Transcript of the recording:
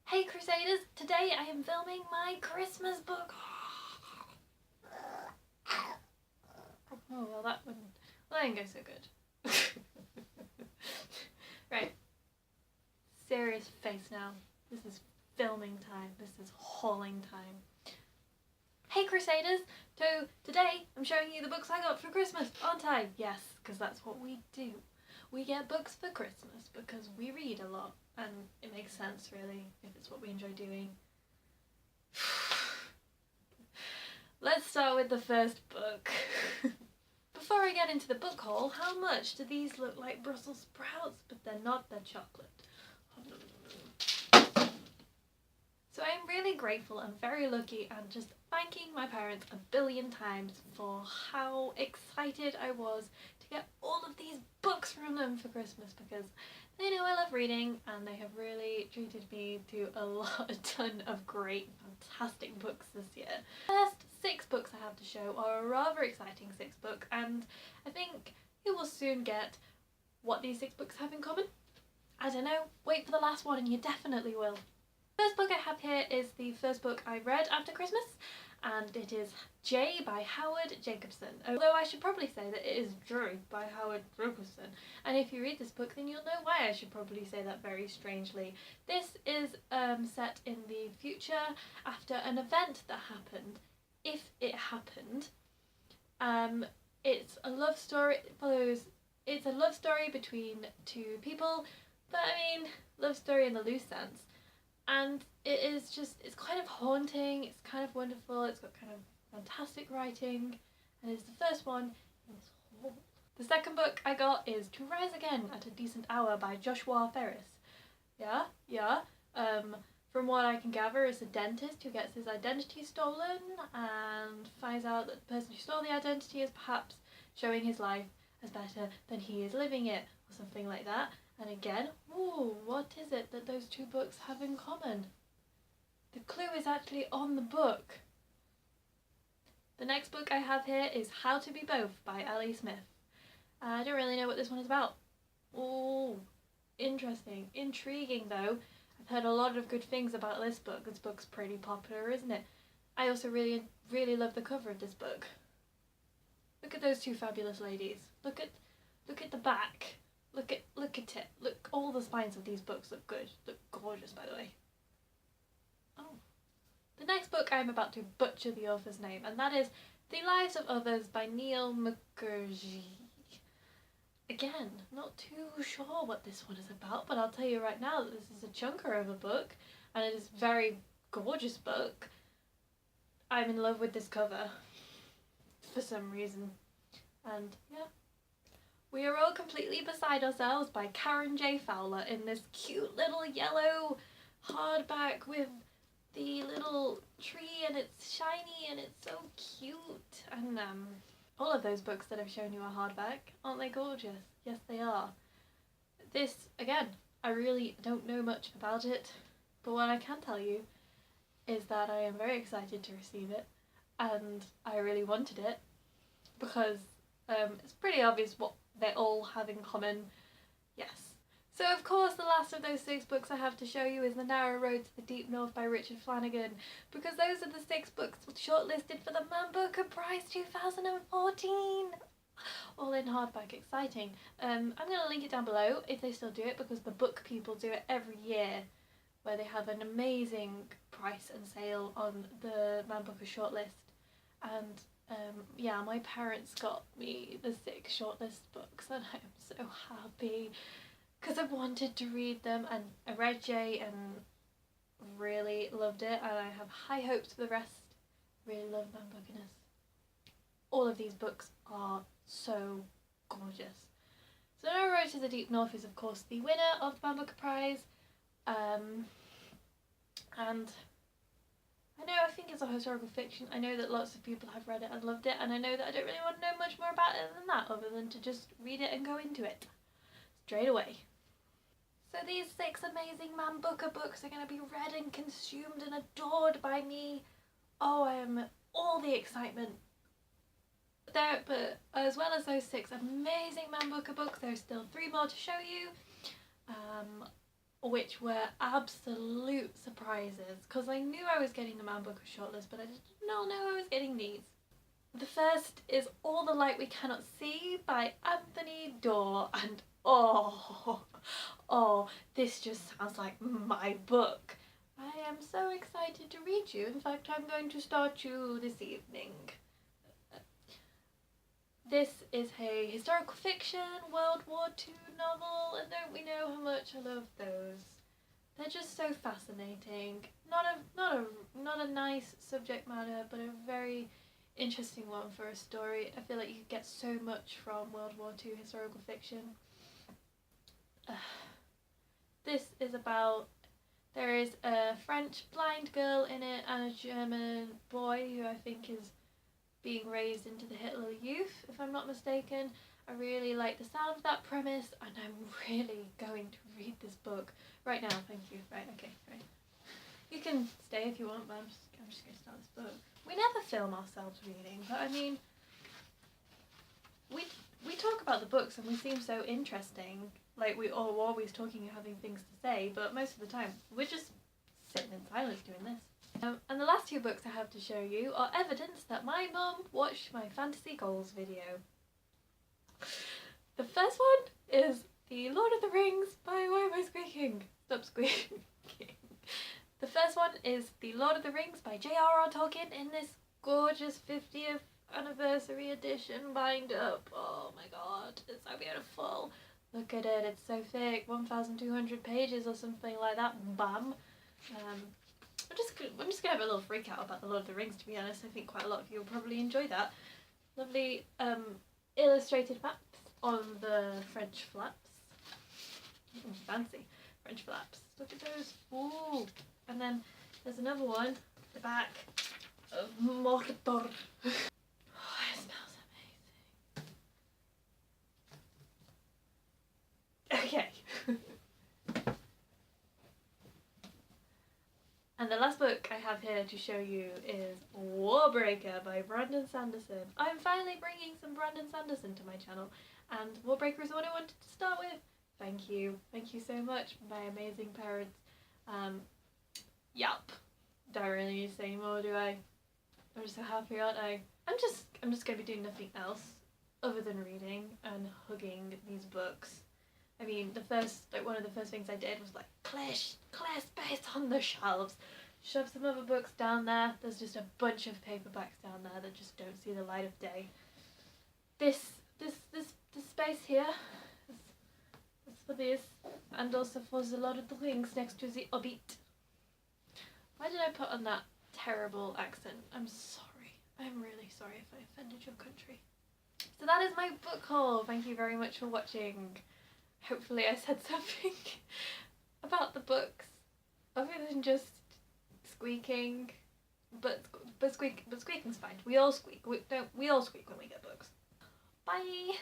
Hey Crusaders, today I am filming my Christmas book. Oh well, that didn't go so good. Right, serious face now. This is filming time. This is hauling time. Hey Crusaders, so today I'm showing you the books I got for Christmas, aren't I? Yes, because that's what we do. We get books for Christmas because we read a lot, and it makes sense really if it's what we enjoy doing. Let's start with the first book. Before I get into the book haul, how much do these look like Brussels sprouts? But they're not, they're chocolate. So I'm really grateful and very lucky and just thanking my parents a billion times for how excited I was to get all of these books from them for Christmas, because they know I love reading and they have really treated me to a ton of great, fantastic books this year. The first 6 books I have to show are a rather exciting 6 book, and I think you will soon get what these 6 books have in common. I don't know, wait for the last one and you definitely will. The first book I have here is the first book I read after Christmas, and it is J by Howard Jacobson. Although I should probably say that it is Drew by Howard Jacobson, and if you read this book then you'll know why I should probably say that very strangely. This is set in the future after an event that happened, if it happened. It's a love story. It's a love story between 2 people, but I mean, love story in the loose sense. And it is just, it's kind of haunting, it's kind of wonderful, it's got kind of fantastic writing, and it's the first one in this haul. The second book I got is To Rise Again at a Decent Hour by Joshua Ferris. From what I can gather, it's a dentist who gets his identity stolen and finds out that the person who stole the identity is perhaps showing his life as better than he is living it, or something like that. And again, ooh, what is it that those 2 books have in common? The clue is actually on the book. The next book I have here is How to Be Both by Ellie Smith. I don't really know what this one is about. Ooh, interesting. Intriguing though. I've heard a lot of good things about this book. This book's pretty popular, isn't it? I also really love the cover of this book. Look at those 2 fabulous ladies. Look at the back. Look at it. Look, all the spines of these books look good. Look gorgeous, by the way. Oh. The next book I'm about to butcher the author's name, and that is The Lives of Others by Neil Mukherjee. Again, not too sure what this one is about, but I'll tell you right now that this is a chunker of a book, and it is a very gorgeous book. I'm in love with this cover, for some reason, and yeah. We Are All Completely Beside Ourselves by Karen J. Fowler in this cute little yellow hardback with the little tree, and it's shiny and it's so cute. And all of those books that I've shown you are hardback. Aren't they gorgeous? Yes, they are. This, again, I really don't know much about it, but what I can tell you is that I am very excited to receive it, and I really wanted it because it's pretty obvious what they all have in common. Yes. So of course the last of those 6 books I have to show you is The Narrow Road to the Deep North by Richard Flanagan, because those are the 6 books shortlisted for the Man Booker Prize 2014. All in hardback, exciting. I'm going to link it down below if they still do it, because the book people do it every year, where they have an amazing price and sale on the Man Booker shortlist. And yeah, my parents got me the 6 shortlist books and I am so happy because I've wanted to read them, and I read J and really loved it, and I have high hopes for the rest. Really love Man Bookerness. All of these books are so gorgeous. So No Road to the Deep North is of course the winner of the Man Booker Prize, and I think it's a historical fiction. I know that lots of people have read it and loved it, and I know that I don't really want to know much more about it than that, other than to just read it and go into it straight away. So these 6 amazing Man Booker books are going to be read and consumed and adored by me. Oh, I am all the excitement. But as well as those 6 amazing Man Booker books, there's still 3 more to show you, which were absolute absolute surprises because I knew I was getting the Man Booker shortlist, but I did not know I was getting these. The first is All the Light We Cannot See by Anthony Dorr, and oh, this just sounds like my book. I am so excited to read you. In fact, I'm going to start you this evening. This is a historical fiction World War II novel, and don't we know how much I love those? They're just so fascinating. Not a nice subject matter, but a very interesting one for a story. I feel like you could get so much from World War II historical fiction. This is about, there is a French blind girl in it and a German boy who I think is being raised into the Hitler Youth, if I'm not mistaken. I really like the sound of that premise, and I'm really going to read this book right now. Thank you. Right, okay, right. You can stay if you want, but I'm just going to start this book. We never film ourselves reading, but I mean, we talk about the books and we seem so interesting. Like, we are always talking and having things to say, but most of the time we're just sitting in silence doing this. And the last two books I have to show you are evidence that my mum watched my fantasy goals video. The first one is The Lord of the Rings by, why am I squeaking? Stop squeaking. The first one is The Lord of the Rings by J.R.R. Tolkien in this gorgeous 50th anniversary edition bind up. Oh my god, it's so beautiful. Look at it, it's so thick, 1,200 pages or something like that. Bam. I'm just gonna have a little freak out about The Lord of the Rings, to be honest. I think quite a lot of you will probably enjoy that. Lovely illustrated maps on the French flaps. Fancy French flaps. Look at those. Ooh. And then there's another one, the back of Mordor. Oh, it smells amazing. Okay. And the last book I have here to show you is Warbreaker by Brandon Sanderson. I'm finally bringing some Brandon Sanderson to my channel, and Warbreaker is the one I wanted to start with. Thank you so much, my amazing parents. Yup. Don't really need to say anymore, do I? I'm just so happy, aren't I? I'm just gonna be doing nothing else other than reading and hugging these books. I mean, one of the first things I did was like, clear space on the shelves. Shove some other books down there. There's just a bunch of paperbacks down there that just don't see the light of day. This space here is for this, and also for the Lord of the Rings next to the Hobbit. Why did I put on that terrible accent? I'm sorry. I'm really sorry if I offended your country. So that is my book haul. Thank you very much for watching. Hopefully I said something about the books other than just squeaking, but squeaking's fine. We all squeak. We all squeak when we get books. Bye.